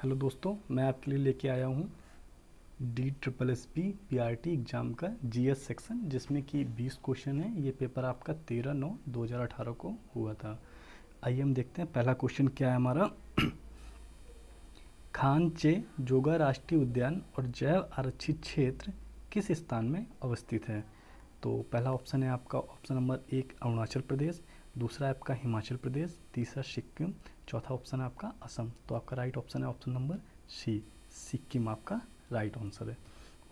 Hello दोस्तों, मैं आपके लिए लेके आया हूँ DSSB एग्ज़ाम का जीएस सेक्शन, जिसमें कि 20 क्वेश्चन है। ये पेपर आपका 13/9/2018 को हुआ था। आइए हम देखते हैं पहला क्वेश्चन क्या है हमारा। खानचे जोगा राष्ट्रीय उद्यान और जैव आरक्षित क्षेत्र किस स्थान में अवस्थित है? तो पहला ऑप्शन है आपका ऑप्शन नंबर 1 अरुणाचल प्रदेश, दूसरा है आपका हिमाचल प्रदेश, तीसरा सिक्किम, चौथा ऑप्शन है आपका असम। तो आपका राइट ऑप्शन है ऑप्शन नंबर सी, सिक्किम आपका राइट आंसर है।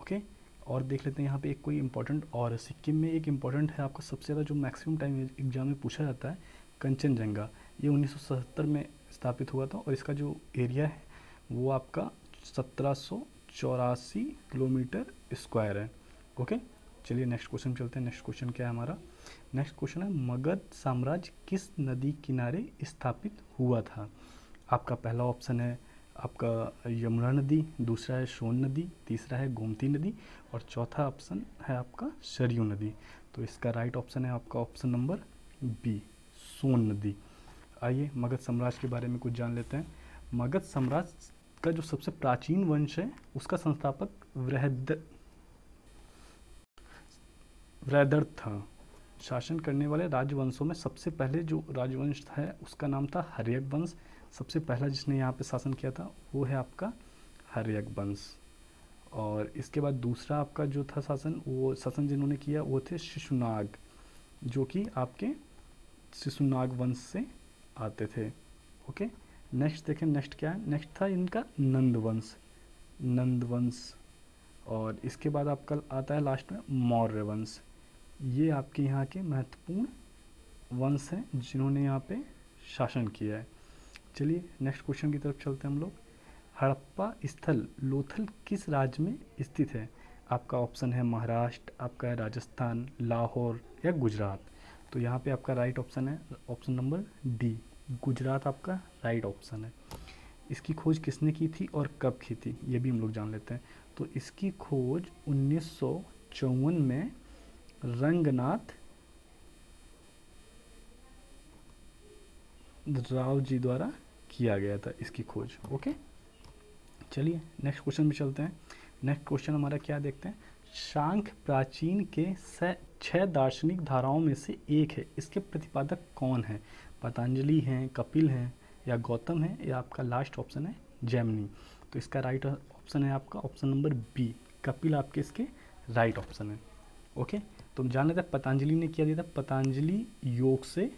ओके, और देख लेते हैं यहाँ पे एक कोई इंपॉर्टेंट और है। सिक्किम में एक इंपॉर्टेंट है आपका, सबसे ज़्यादा जो मैक्सिमम टाइम एग्जाम में पूछा जाता है, कंचनजंगा। ये 1977 में स्थापित हुआ था और इसका जो एरिया है वो आपका 1784 किलोमीटर स्क्वायर है। ओके, चलिए नेक्स्ट क्वेश्चन चलते हैं। नेक्स्ट क्वेश्चन क्या है हमारा? नेक्स्ट क्वेश्चन है मगध साम्राज्य किस नदी किनारे स्थापित हुआ था? आपका पहला ऑप्शन है आपका यमुना नदी, दूसरा है सोन नदी, तीसरा है गोमती नदी और चौथा ऑप्शन है आपका सरयू नदी। तो इसका राइट ऑप्शन है आपका ऑप्शन नंबर बी, सोन नदी। आइए मगध साम्राज्य के बारे में कुछ जान लेते हैं। मगध साम्राज्य का जो सबसे प्राचीन वंश है उसका संस्थापक वृहदर था। शासन करने वाले राजवंशों में सबसे पहले जो राजवंश है उसका नाम था हर्यक वंश। सबसे पहला जिसने यहाँ पे शासन किया था वो है आपका हर्यक वंश। और इसके बाद दूसरा आपका जो था वो शासन जिन्होंने किया वो थे शिशुनाग, जो कि आपके शिशुनाग वंश से आते थे। ओके, नेक्स्ट देखें, नेक्स्ट क्या है? नेक्स्ट था इनका नंद वंश, नंद वंश। और इसके बाद आपका आता है लास्ट में मौर्य वंश। ये आपके यहाँ के महत्वपूर्ण वंश हैं जिन्होंने यहाँ पे शासन किया है। चलिए नेक्स्ट क्वेश्चन की तरफ चलते हैं हम लोग। हड़प्पा स्थल लोथल किस राज्य में स्थित है? आपका ऑप्शन है महाराष्ट्र, आपका है राजस्थान, लाहौर या गुजरात। तो यहाँ पे आपका राइट ऑप्शन है ऑप्शन नंबर डी, गुजरात आपका राइट ऑप्शन है। इसकी खोज किसने की थी और कब की थी, ये भी हम लोग जान लेते हैं। तो इसकी खोज 1954 में रंगनाथ राव जी द्वारा किया गया था इसकी खोज। ओके, चलिए नेक्स्ट क्वेश्चन में चलते हैं। नेक्स्ट क्वेश्चन हमारा क्या देखते हैं। सांख्य प्राचीन के 6 दार्शनिक धाराओं में से एक है, इसके प्रतिपादक कौन है? पतंजलि हैं, कपिल हैं या गौतम है या आपका लास्ट ऑप्शन है जैमिनी। तो इसका राइट ऑप्शन है आपका ऑप्शन नंबर बी, कपिल आपके इसके राइट ऑप्शन है। ओके, तो हम जान लेते हैं पतंजलि ने क्या दिया था। पतंजलि योग से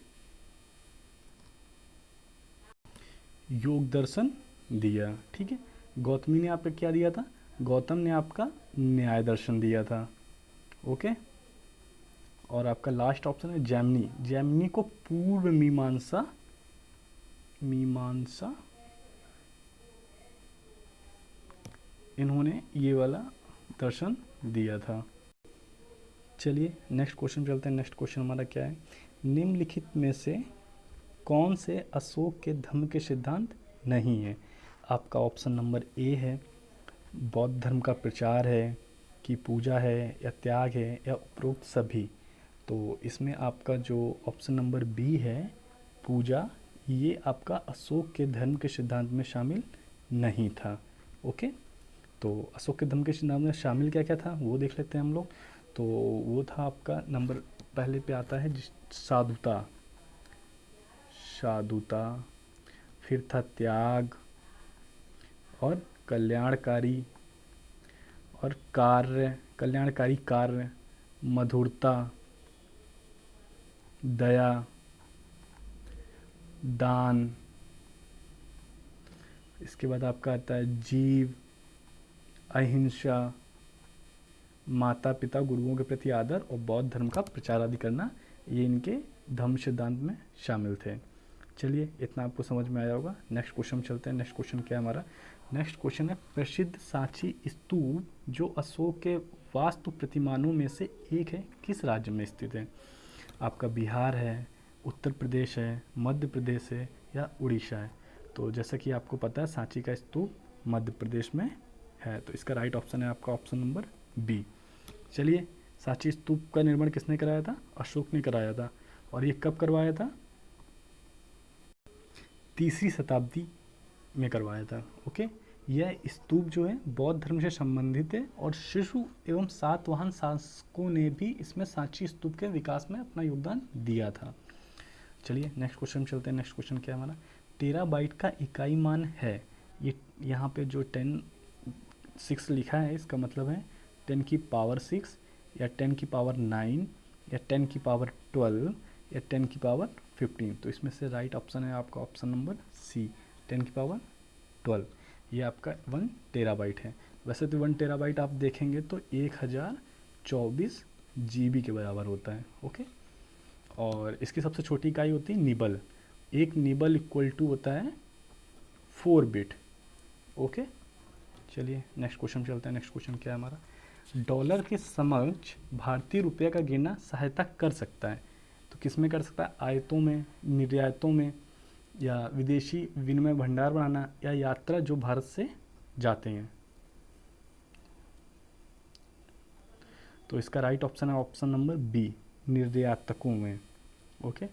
योग दर्शन दिया, ठीक है। गौतमी ने आपका क्या दिया था? गौतम ने आपका न्याय दर्शन दिया था। ओके, और आपका लास्ट ऑप्शन है जैमिनी, जैमिनी को पूर्व मीमांसा इन्होंने ये वाला दर्शन दिया था। चलिए नेक्स्ट क्वेश्चन चलते हैं। नेक्स्ट क्वेश्चन हमारा क्या है? निम्नलिखित में से कौन से अशोक के धम्म के सिद्धांत नहीं है? आपका ऑप्शन नंबर ए है बौद्ध धर्म का प्रचार है, कि पूजा है या त्याग है या उपरोक्त सभी। तो इसमें आपका जो ऑप्शन नंबर बी है पूजा, ये आपका अशोक के धर्म के सिद्धांत में शामिल नहीं था। ओके, तो अशोक के धर्म के सिद्धांत में शामिल क्या क्या था वो देख लेते हैं हम लोग। तो वो था आपका नंबर पहले पे आता है साधुता, साधुता, फिर था त्याग और कल्याणकारी और कार्य, कल्याणकारी कार्य, मधुरता, दया, दान। इसके बाद आपका आता है जीव, अहिंसा, माता पिता गुरुओं के प्रति आदर और बौद्ध धर्म का प्रचार आदि करना, ये इनके धम्म सिद्धांत में शामिल थे। चलिए इतना आपको समझ में आया होगा। नेक्स्ट क्वेश्चन चलते हैं। नेक्स्ट क्वेश्चन क्या है हमारा? नेक्स्ट क्वेश्चन है प्रसिद्ध सांची स्तूप जो अशोक के वास्तु प्रतिमानों में से एक है किस राज्य में स्थित है? आपका बिहार है, उत्तर प्रदेश है, मध्य प्रदेश है या उड़ीसा है। तो जैसा कि आपको पता है सांची का स्तूप मध्य प्रदेश में है, तो इसका राइट ऑप्शन है आपका ऑप्शन नंबर बी। चलिए, सांची स्तूप का निर्माण किसने कराया था? अशोक ने कराया था। और ये कब करवाया था? 3री शताब्दी में करवाया था। ओके, यह स्तूप जो है बौद्ध धर्म से संबंधित है और शिशु एवं सातवाहन शासकों ने भी इसमें सांची स्तूप के विकास में अपना योगदान दिया था। चलिए नेक्स्ट क्वेश्चन चलते हैं। नेक्स्ट क्वेश्चन क्या है हमारा, टेराबाइट का इकाई मान है। ये यहाँ पे जो 6 लिखा है इसका मतलब है 10 की पावर 6 या 10 की पावर 9 या 10 की पावर 12 या 10 की पावर 15। तो इसमें से राइट ऑप्शन है आपका ऑप्शन नंबर सी, 10 की पावर 12। ये आपका 1 टेराबाइट है। वैसे तो 1 टेराबाइट आप देखेंगे तो 1024 GB के बराबर होता है। ओके, और इसकी सबसे छोटी इकाई होती है निबल। एक निबल इक्वल टू होता है 4 बिट। ओके, चलिए नेक्स्ट क्वेश्चन चलते हैं। नेक्स्ट क्वेश्चन क्या है हमारा, डॉलर के समक्ष भारतीय रुपये का गिरना सहायता कर सकता है। तो किस में कर सकता है, आयातों में, निर्यातों में, या विदेशी विनिमय भंडार बढ़ाना, या यात्रा जो भारत से जाते हैं। तो इसका राइट ऑप्शन है ऑप्शन नंबर बी, निर्यातकों में। ओके,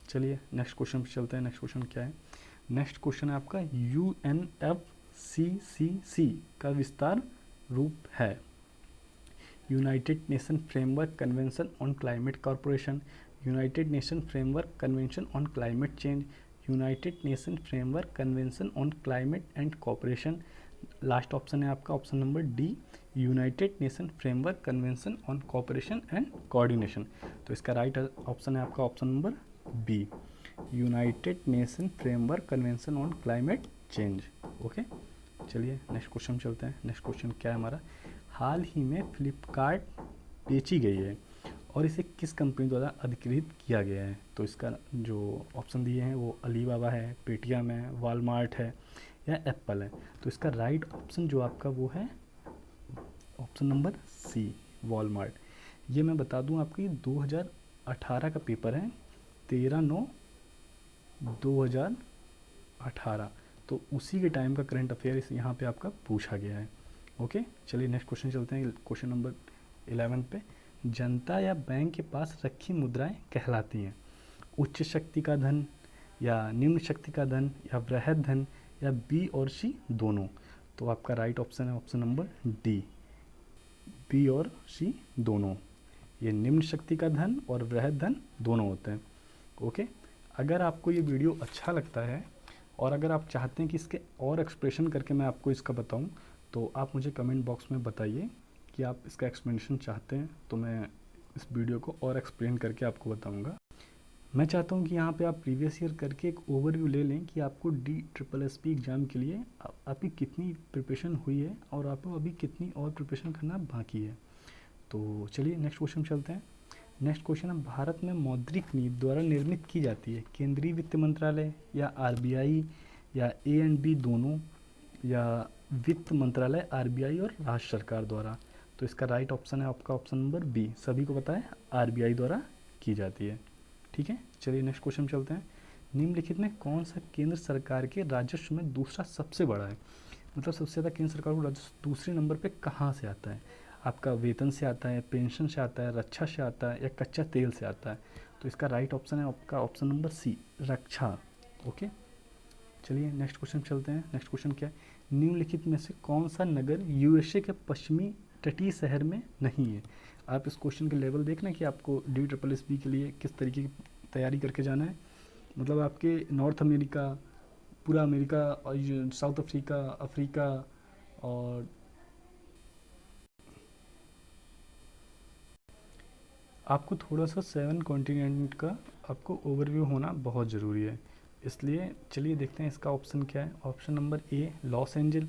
चलिए नेक्स्ट क्वेश्चन पे चलते हैं। नेक्स्ट क्वेश्चन क्या है, नेक्स्ट क्वेश्चन है आपका UNFCCC का विस्तार रूप है। United Nation framework convention on climate corporation, United Nation framework convention on climate change, United Nation framework convention on climate and cooperation. Last option है आपका option number D, United Nation framework convention on cooperation and coordination. तो इसका right option है आपका option number B, United Nation framework convention on climate change. Okay, चलिए next question चलते हैं। Next question क्या है हमारा, हाल ही में फ्लिपकार्ट बेची गई है और इसे किस कंपनी द्वारा अधिकृत किया गया है। तो इसका जो ऑप्शन दिए हैं वो अलीबाबा है, पेटीएम है, वॉलमार्ट है या एप्पल है। तो इसका राइट ऑप्शन जो आपका वो है ऑप्शन नंबर सी, वॉलमार्ट। ये मैं बता दूं आपकी 2018 का पेपर है, 13/9/2018। तो उसी के टाइम का करंट अफेयर यहाँ पे आपका पूछा गया है। ओके, चलिए नेक्स्ट क्वेश्चन चलते हैं। क्वेश्चन नंबर 11 पे, जनता या बैंक के पास रखी मुद्राएं कहलाती हैं उच्च शक्ति का धन, या निम्न शक्ति का धन, या वृहद धन, या बी और सी दोनों। तो आपका राइट ऑप्शन है ऑप्शन नंबर डी, बी और सी दोनों। ये निम्न शक्ति का धन और वृहद धन दोनों होते हैं। ओके, अगर आपको ये वीडियो अच्छा लगता है और अगर आप चाहते हैं कि इसके और एक्सप्रेशन करके मैं आपको इसका बताऊं, तो आप मुझे कमेंट बॉक्स में बताइए कि आप इसका एक्सप्लेनेशन चाहते हैं, तो मैं इस वीडियो को और एक्सप्लेन करके आपको बताऊंगा। मैं चाहता हूं कि यहाँ पे आप प्रीवियस ईयर करके एक ओवरव्यू ले लें कि आपको DSSP एग्ज़ाम के लिए आपकी कितनी प्रिपरेशन हुई है और आपको अभी कितनी और प्रिपरेशन करना बाकी है। तो चलिए नेक्स्ट क्वेश्चन चलते हैं। नेक्स्ट क्वेश्चन है, भारत में मौद्रिक नीति द्वारा निर्मित की जाती है केंद्रीय वित्त मंत्रालय, या RBI, या A&B दोनों, या वित्त मंत्रालय RBI और राज्य सरकार द्वारा। तो इसका राइट ऑप्शन है आपका ऑप्शन नंबर बी, सभी को पता है RBI द्वारा की जाती है। ठीक है, चलिए नेक्स्ट क्वेश्चन चलते हैं। निम्नलिखित में कौन सा केंद्र सरकार के राजस्व में दूसरा सबसे बड़ा है, मतलब सबसे ज़्यादा केंद्र सरकार को राजस्व दूसरे नंबर पे कहाँ से आता है। आपका वेतन से आता है, पेंशन से आता है, रक्षा से आता है, या कच्चा तेल से आता है। तो इसका राइट ऑप्शन है आपका ऑप्शन नंबर सी, रक्षा। ओके, चलिए नेक्स्ट क्वेश्चन चलते हैं। नेक्स्ट क्वेश्चन क्या है, निम्नलिखित में से कौन सा नगर USA के पश्चिमी तटीय शहर में नहीं है। आप इस क्वेश्चन के लेवल देख लें कि आपको DSSP के लिए किस तरीके की तैयारी करके जाना है। मतलब आपके नॉर्थ अमेरिका, पूरा अमेरिका और साउथ अफ्रीका और आपको थोड़ा सा 7 कॉन्टिनेंट का आपको ओवरव्यू होना बहुत ज़रूरी है। इसलिए चलिए देखते हैं इसका ऑप्शन क्या है। Option number A Los Angeles,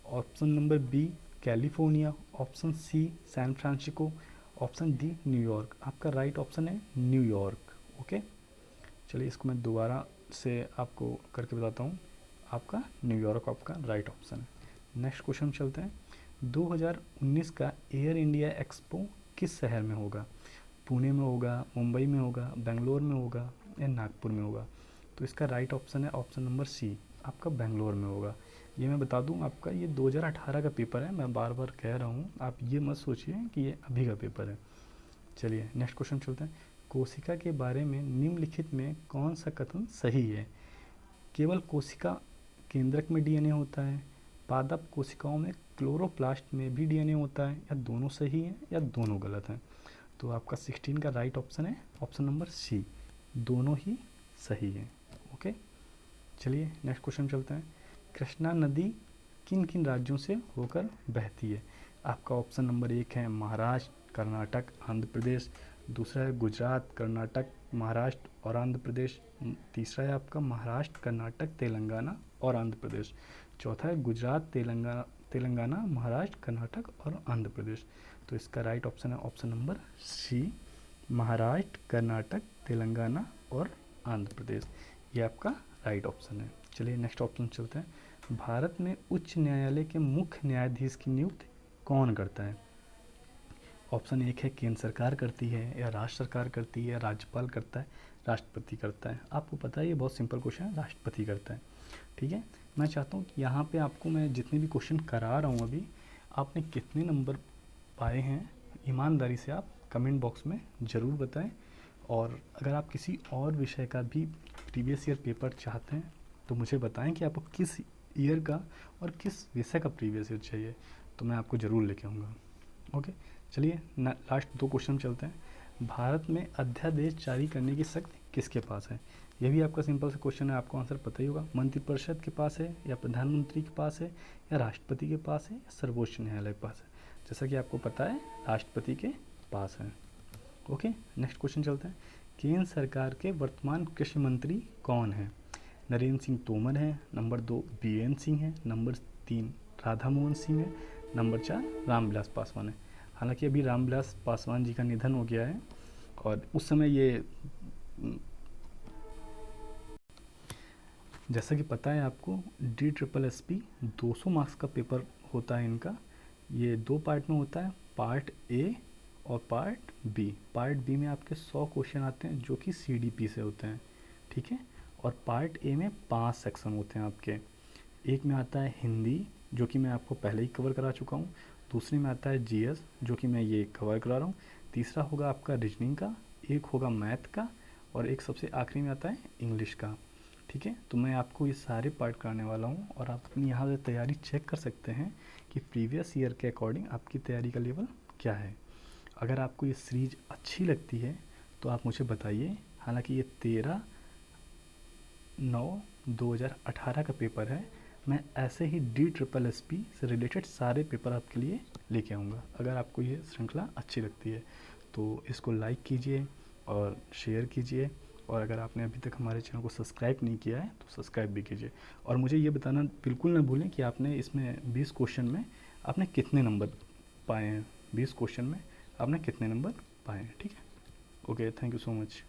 option number B California, option C San Francisco, option D New York. आपका राइट ऑप्शन है न्यूयॉर्क। ओके, चलिए इसको मैं दोबारा से आपको करके बताता हूँ। आपका न्यूयॉर्क आपका राइट ऑप्शन है। नेक्स्ट क्वेश्चन चलते हैं। 2019 का एयर इंडिया एक्सपो किस शहर में होगा। पुणे में होगा, मुंबई में होगा, बेंगलोर में होगा, या नागपुर में होगा। तो इसका राइट ऑप्शन है ऑप्शन नंबर सी, आपका बेंगलोर में होगा। ये मैं बता दूं आपका ये 2018 का पेपर है, मैं बार बार कह रहा हूँ, आप ये मत सोचिए कि ये अभी का पेपर है। चलिए नेक्स्ट क्वेश्चन चलते हैं। कोशिका के बारे में निम्नलिखित में कौन सा कथन सही है। केवल कोशिका केंद्रक में डीएनए होता है, पादप कोशिकाओं में क्लोरोप्लास्ट में भी डीएनए होता है, या दोनों सही हैं या दोनों गलत हैं। तो आपका 16 का राइट ऑप्शन है ऑप्शन नंबर सी, दोनों ही सही हैं। ओके, चलिए नेक्स्ट क्वेश्चन चलते हैं। कृष्णा नदी किन किन राज्यों से होकर बहती है? आपका ऑप्शन नंबर 1 है महाराष्ट्र, कर्नाटक, आंध्र प्रदेश। दूसरा है गुजरात, कर्नाटक, महाराष्ट्र और आंध्र प्रदेश। तीसरा है आपका महाराष्ट्र, कर्नाटक, तेलंगाना और आंध्र प्रदेश। चौथा है गुजरात, तेलंगाना, महाराष्ट्र, कर्नाटक और आंध्र प्रदेश। तो इसका राइट ऑप्शन है option number C, Maharashtra, Karnataka, Telangana और आंध्र प्रदेश। ये आपका राइट ऑप्शन है। चलिए नेक्स्ट ऑप्शन चलते हैं। भारत में उच्च न्यायालय के मुख्य न्यायाधीश की नियुक्ति कौन करता है? ऑप्शन 1 है केंद्र सरकार करती है, या राज्य सरकार करती है, राज्यपाल करता है, राष्ट्रपति करता है। आपको पता है ये बहुत सिंपल क्वेश्चन है, राष्ट्रपति करता है। ठीक है, मैं चाहता हूँ कि यहाँ पे आपको मैं जितने भी क्वेश्चन करा रहा हूँ अभी, आपने कितने नंबर पाए हैं ईमानदारी से आप कमेंट बॉक्स में ज़रूर बताएं। और अगर आप किसी और विषय का भी प्रीवियस ईयर पेपर चाहते हैं तो मुझे बताएं कि आपको किस ईयर का और किस विषय का प्रीवियस ईयर चाहिए, तो मैं आपको ज़रूर लेके आऊँगा। ओके, चलिए लास्ट 2 क्वेश्चन चलते हैं। भारत में अध्यादेश जारी करने की शक्ति किसके पास है? यह भी आपका सिंपल सा क्वेश्चन है, आपको आंसर पता ही होगा। मंत्रिपरिषद के पास है, या प्रधानमंत्री के पास है, या राष्ट्रपति के पास है, या सर्वोच्च न्यायालय के पास है? जैसा कि आपको पता है राष्ट्रपति के पास है। ओके, नेक्स्ट क्वेश्चन चलते हैं। केंद्र सरकार के वर्तमान कृषि मंत्री कौन है? नरेंद्र सिंह तोमर है, नंबर 2 बीएन सिंह है, नंबर 3 राधा मोहन सिंह है, नंबर 4 रामविलास पासवान है। हालांकि अभी रामविलास पासवान जी का निधन हो गया है, और उस समय ये जैसा कि पता है आपको DSSP 200 मार्क्स का पेपर होता है इनका। ये 2 पार्ट में होता है, पार्ट ए और पार्ट बी। पार्ट बी में आपके 100 क्वेश्चन आते हैं जो कि CDP से होते हैं, ठीक है। और पार्ट ए में 5 सेक्शन होते हैं आपके। एक में आता है हिंदी, जो कि मैं आपको पहले ही कवर करा चुका हूँ। दूसरे में आता है GS, जो कि मैं ये कवर करा रहा हूँ। तीसरा होगा आपका रीजनिंग का, एक होगा मैथ का, और एक सबसे आखिरी में आता है इंग्लिश का, ठीक है। तो मैं आपको ये सारे पार्ट कराने वाला हूँ, और आप अपनी यहाँ से तैयारी चेक कर सकते हैं कि प्रीवियस ईयर के अकॉर्डिंग आपकी तैयारी का लेवल क्या है। अगर आपको ये सीरीज अच्छी लगती है तो आप मुझे बताइए। हालांकि ये 13/9/2018 का पेपर है। मैं ऐसे ही DSSP से रिलेटेड सारे पेपर आपके लिए लेके आऊँगा। अगर आपको ये श्रृंखला अच्छी लगती है तो इसको लाइक कीजिए और शेयर कीजिए, और अगर आपने अभी तक हमारे चैनल को सब्सक्राइब नहीं किया है तो सब्सक्राइब भी कीजिए। और मुझे ये बताना बिल्कुल ना भूलें कि आपने इसमें 20 क्वेश्चन में आपने कितने नंबर पाए हैं। 20 क्वेश्चन में आपने कितने नंबर पाए हैं, ठीक है। Okay, thank you so much.